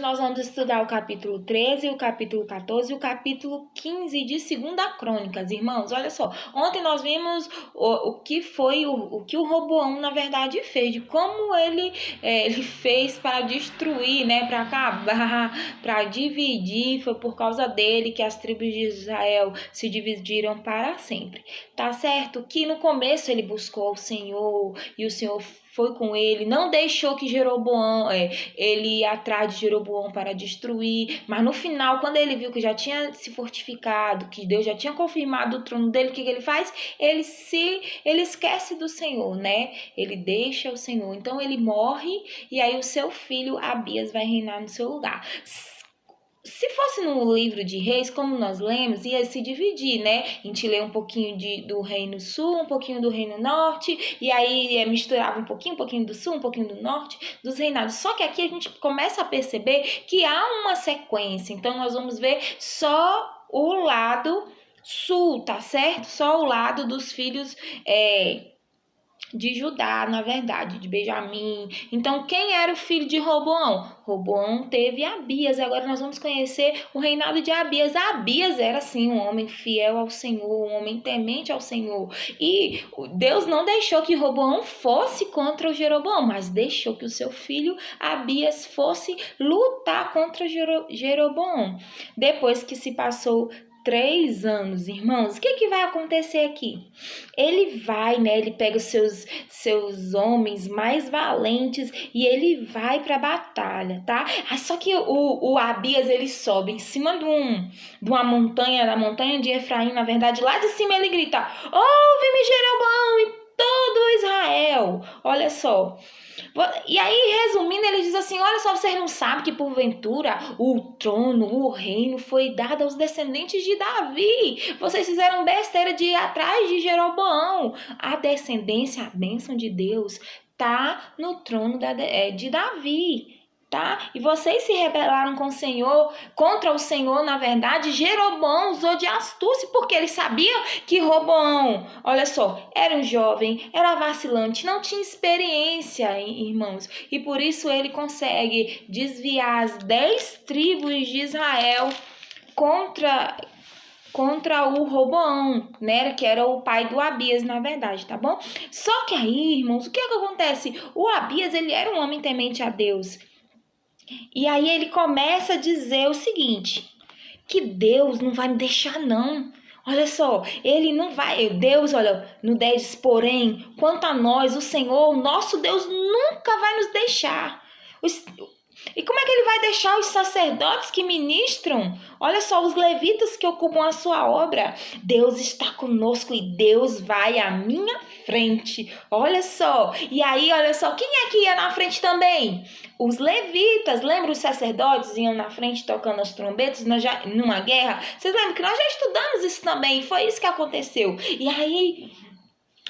hoje nós vamos estudar o capítulo 13, o capítulo 14 e o capítulo 15 de 2 Crônicas, irmãos. Olha só, ontem nós vimos o que foi o que o Roboão, na verdade, fez, de como ele fez para destruir, né, para acabar, para dividir. Foi por causa dele que as tribos de Israel se dividiram para sempre. Tá certo que no começo ele buscou o Senhor e o Senhor foi com ele, não deixou que Jeroboão, ele ia atrás de Jeroboão para destruir, mas no final, quando ele viu que já tinha se fortificado, que Deus já tinha confirmado o trono dele, o que ele faz? Ele esquece do Senhor, né? Ele deixa o Senhor, então ele morre e aí o seu filho Abias vai reinar no seu lugar. Se fosse no livro de Reis, como nós lemos, ia se dividir, né? A gente lê um pouquinho do Reino Sul, um pouquinho do Reino Norte, e aí misturava um pouquinho do Sul, um pouquinho do Norte, dos reinados. Só que aqui a gente começa a perceber que há uma sequência, então nós vamos ver só o lado sul, tá certo? Só o lado dos filhos de Judá, na verdade, de Benjamim. Então, quem era o filho de Roboão? Roboão teve Abias. Agora nós vamos conhecer o reinado de Abias. Abias era, sim, um homem fiel ao Senhor, um homem temente ao Senhor. E Deus não deixou que Roboão fosse contra o Jeroboão, mas deixou que o seu filho Abias fosse lutar contra Jeroboão. Depois que se passou 3 anos, irmãos, o que vai acontecer aqui? Ele vai, né? Ele pega os seus homens mais valentes e ele vai para a batalha, tá? Só que o Abias, ele sobe em cima de uma montanha, da montanha de Efraim, na verdade, lá de cima ele grita: ouve-me, Jeroboão e todo Israel. Olha só. E aí, resumindo, ele diz assim: olha só, vocês não sabem que porventura o trono, o reino foi dado aos descendentes de Davi. Vocês fizeram besteira de ir atrás de Jeroboão. A descendência, a bênção de Deus, tá no trono de Davi. Tá? E vocês se rebelaram contra o Senhor, na verdade. Jeroboão usou de astúcia, porque ele sabia que Roboão, olha só, era um jovem, era vacilante, não tinha experiência, irmãos, e por isso ele consegue desviar as 10 tribos de Israel contra o Roboão, né, que era o pai do Abias, na verdade, tá bom? Só que aí, irmãos, o que acontece? O Abias, ele era um homem temente a Deus. E aí ele começa a dizer o seguinte: que Deus não vai me deixar, não. Olha só, ele não vai, Deus, olha, no 10, porém, quanto a nós, o Senhor, o nosso Deus nunca vai nos deixar. E como é que ele vai deixar os sacerdotes que ministram? Olha só, os levitas que ocupam a sua obra. Deus está conosco e Deus vai à minha frente. Olha só. E aí, olha só, quem é que ia na frente também? Os levitas. Lembra, os sacerdotes iam na frente tocando as trombetas numa guerra? Vocês lembram que nós já estudamos isso também? Foi isso que aconteceu. E aí,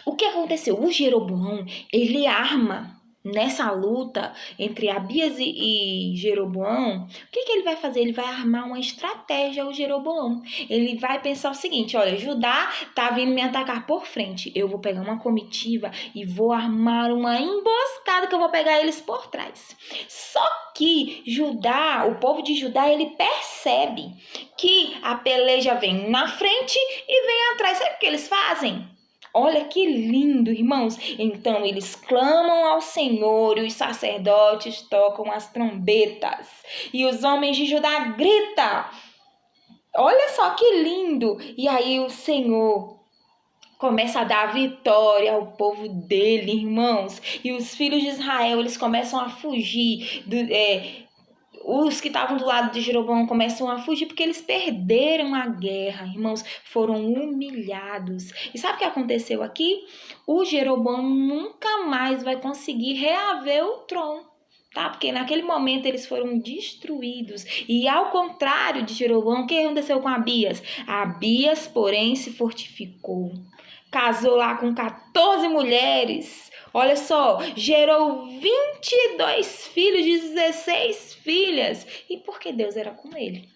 o que aconteceu? O Jeroboão, ele arma nessa luta entre Abias e Jeroboão. O que ele vai fazer? Ele vai armar uma estratégia ao Jeroboão. Ele vai pensar o seguinte: olha, Judá tá vindo me atacar por frente. Eu vou pegar uma comitiva e vou armar uma emboscada que eu vou pegar eles por trás. Só que Judá, o povo de Judá, ele percebe que a peleja vem na frente e vem atrás. Sabe o que eles fazem? Olha que lindo, irmãos. Então eles clamam ao Senhor e os sacerdotes tocam as trombetas. E os homens de Judá gritam. Olha só que lindo. E aí o Senhor começa a dar vitória ao povo dele, irmãos. E os filhos de Israel, eles começam a fugir os que estavam do lado de Jeroboão começam a fugir porque eles perderam a guerra, irmãos, foram humilhados. E sabe o que aconteceu aqui? O Jeroboão nunca mais vai conseguir reaver o trono, tá? Porque naquele momento eles foram destruídos. E ao contrário de Jeroboão, o que aconteceu com Abias? Abias, porém, se fortificou. Casou lá com 14 mulheres. Olha só, gerou 22 filhos de 16 filhas. E porque Deus era com ele.